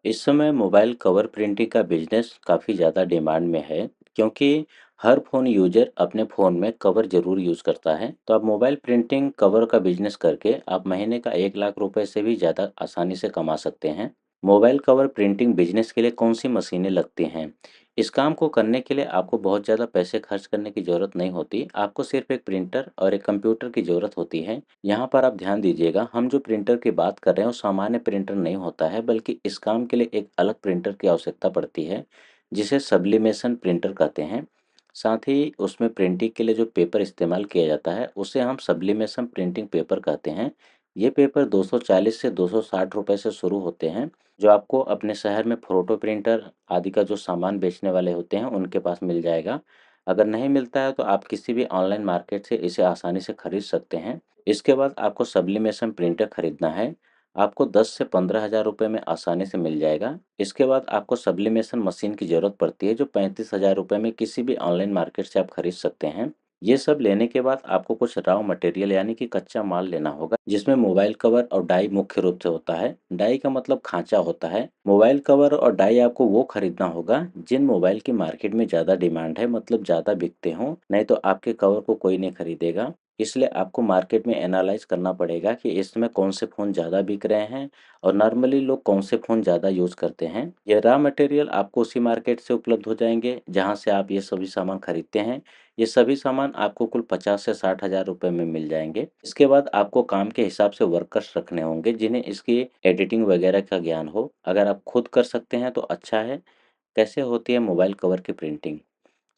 इस समय mobile cover printing का बिजनेस काफ़ी ज़्यादा डिमांड में है क्योंकि हर फ़ोन यूजर अपने फ़ोन में कवर ज़रूर यूज़ करता है। तो आप मोबाइल प्रिंटिंग कवर का बिजनेस करके आप महीने का 1 लाख रुपए से भी ज़्यादा आसानी से कमा सकते हैं। मोबाइल कवर प्रिंटिंग बिजनेस के लिए कौन सी मशीनें लगती हैं? इस काम को करने के लिए आपको बहुत ज़्यादा पैसे खर्च करने की ज़रूरत नहीं होती। आपको सिर्फ एक प्रिंटर और एक कंप्यूटर की ज़रूरत होती है। यहाँ पर आप ध्यान दीजिएगा, हम जो प्रिंटर की बात कर रहे हैं वो सामान्य प्रिंटर नहीं होता है, बल्कि इस काम के लिए एक अलग प्रिंटर की आवश्यकता पड़ती है, जिसे सब्लिमेशन प्रिंटर कहते हैं। साथ ही उसमें प्रिंटिंग के लिए जो पेपर इस्तेमाल किया जाता है उसे हम सब्लिमेशन प्रिंटिंग पेपर कहते हैं। ये पेपर 240 से 260 रुपए से शुरू होते हैं, जो आपको अपने शहर में फोटो प्रिंटर आदि का जो सामान बेचने वाले होते हैं उनके पास मिल जाएगा। अगर नहीं मिलता है तो आप किसी भी ऑनलाइन मार्केट से इसे आसानी से खरीद सकते हैं। इसके बाद आपको सब्लिमेशन प्रिंटर खरीदना है। आपको 10 से 15 हज़ार रुपये में आसानी से मिल जाएगा। इसके बाद आपको सब्लिमेशन मशीन की ज़रूरत पड़ती है, जो 35 हज़ार रुपये में किसी भी ऑनलाइन मार्केट से आप खरीद सकते हैं। ये सब लेने के बाद आपको कुछ रॉ मटेरियल यानी कि कच्चा माल लेना होगा, जिसमें मोबाइल कवर और डाई मुख्य रूप से होता है। डाई का मतलब खांचा होता है। मोबाइल कवर और डाई आपको वो खरीदना होगा जिन मोबाइल की मार्केट में ज़्यादा डिमांड है, मतलब ज़्यादा बिकते हों, नहीं तो आपके कवर को कोई नहीं खरीदेगा। इसलिए आपको मार्केट में एनालाइज़ करना पड़ेगा कि इस समय कौन से फ़ोन ज़्यादा बिक रहे हैं और नॉर्मली लोग कौन से फ़ोन ज़्यादा यूज़ करते हैं। ये रॉ मटेरियल आपको उसी मार्केट से उपलब्ध हो जाएँगे जहाँ से आप ये सभी सामान खरीदते हैं। ये सभी सामान आपको कुल 50 से 60 हज़ार रुपये में मिल जाएँगे। इसके बाद आपको काम के हिसाब से वर्कर्स रखने होंगे जिन्हें इसकी एडिटिंग वगैरह का ज्ञान हो। अगर आप खुद कर सकते हैं तो अच्छा है। कैसे होती है मोबाइल कवर की प्रिंटिंग?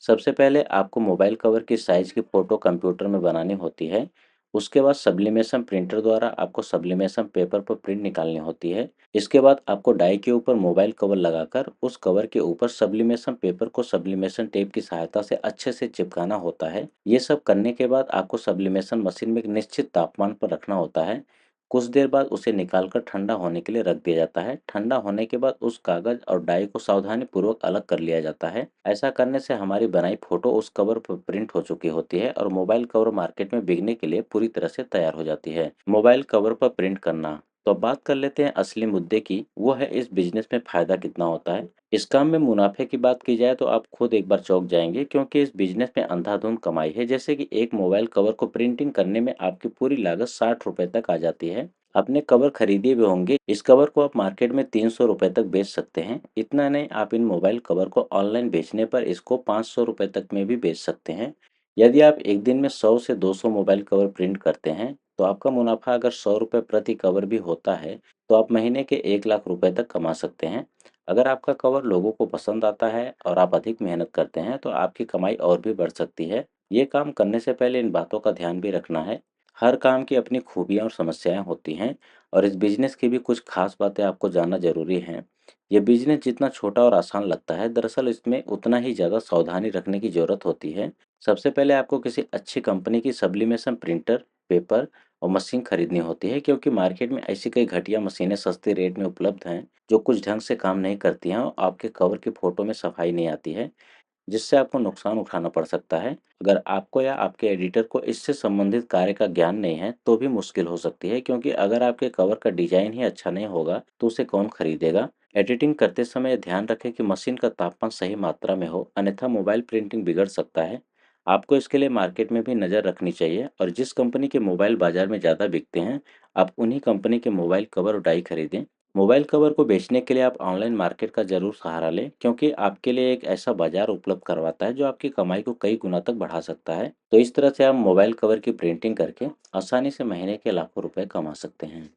सबसे पहले आपको मोबाइल कवर की साइज़ की फ़ोटो कंप्यूटर में बनानी होती है। उसके बाद सब्लिमेशन प्रिंटर द्वारा आपको सब्लिमेशन पेपर पर प्रिंट निकालनी होती है। इसके बाद आपको डाई के ऊपर मोबाइल कवर लगाकर उस कवर के ऊपर सब्लिमेशन पेपर को सब्लिमेशन टेप की सहायता से अच्छे से चिपकाना होता है। ये सब करने के बाद आपको सब्लिमेशन मशीन में एक निश्चित तापमान पर रखना होता है। कुछ देर बाद उसे निकालकर ठंडा होने के लिए रख दिया जाता है। ठंडा होने के बाद उस कागज़ और डाई को सावधानीपूर्वक अलग कर लिया जाता है। ऐसा करने से हमारी बनाई फ़ोटो उस कवर पर प्रिंट हो चुकी होती है और मोबाइल कवर मार्केट में बिकने के लिए पूरी तरह से तैयार हो जाती है। मोबाइल कवर पर प्रिंट करना। तो अब बात कर लेते हैं असली मुद्दे की, वो है इस बिज़नेस में फ़ायदा कितना होता है। इस काम में मुनाफ़े की बात की जाए तो आप खुद एक बार चौंक जाएँगे, क्योंकि इस बिज़नेस में अंधाधुंध कमाई है। जैसे कि एक मोबाइल कवर को प्रिंटिंग करने में आपकी पूरी लागत 60 रुपए तक आ जाती है। आपने कवर खरीदे भी होंगे। इस कवर को आप मार्केट में 300 रुपए तक बेच सकते हैं। इतना नहीं, आप इन मोबाइल कवर को ऑनलाइन बेचने पर इसको 500 रुपए तक में भी बेच सकते हैं। यदि आप एक दिन में 100 से 200 मोबाइल कवर प्रिंट करते हैं तो आपका मुनाफा अगर 100 रुपये प्रति कवर भी होता है तो आप महीने के 1 लाख रुपए तक कमा सकते हैं। अगर आपका कवर लोगों को पसंद आता है और आप अधिक मेहनत करते हैं तो आपकी कमाई और भी बढ़ सकती है। ये काम करने से पहले इन बातों का ध्यान भी रखना है। हर काम की अपनी खूबियाँ और समस्याएं होती हैं, और इस बिजनेस की भी कुछ खास बातें आपको जानना जरूरी हैं। ये बिजनेस जितना छोटा और आसान लगता है, दरअसल इसमें उतना ही ज़्यादा सावधानी रखने की ज़रूरत होती है। सबसे पहले आपको किसी अच्छी कंपनी की सब्लिमेशन प्रिंटर, पेपर और मशीन खरीदनी होती है, क्योंकि मार्केट में ऐसी कई घटिया मशीनें सस्ते रेट में उपलब्ध हैं जो कुछ ढंग से काम नहीं करती हैं और आपके कवर की फ़ोटो में सफाई नहीं आती है, जिससे आपको नुकसान उठाना पड़ सकता है। अगर आपको या आपके एडिटर को इससे संबंधित कार्य का ज्ञान नहीं है तो भी मुश्किल हो सकती है, क्योंकि अगर आपके कवर का डिजाइन ही अच्छा नहीं होगा तो उसे कौन खरीदेगा। एडिटिंग करते समय ध्यान रखें कि मशीन का तापमान सही मात्रा में हो, अन्यथा मोबाइल प्रिंटिंग बिगड़ सकता है। आपको इसके लिए मार्केट में भी नज़र रखनी चाहिए, और जिस कंपनी के मोबाइल बाजार में ज़्यादा बिकते हैं आप उन्हीं कंपनी के मोबाइल कवर और डाई खरीदें। मोबाइल कवर को बेचने के लिए आप ऑनलाइन मार्केट का ज़रूर सहारा लें, क्योंकि आपके लिए एक ऐसा बाजार उपलब्ध करवाता है जो आपकी कमाई को कई गुना तक बढ़ा सकता है। तो इस तरह से आप मोबाइल कवर की प्रिंटिंग करके आसानी से महीने के लाखों रुपए कमा सकते हैं।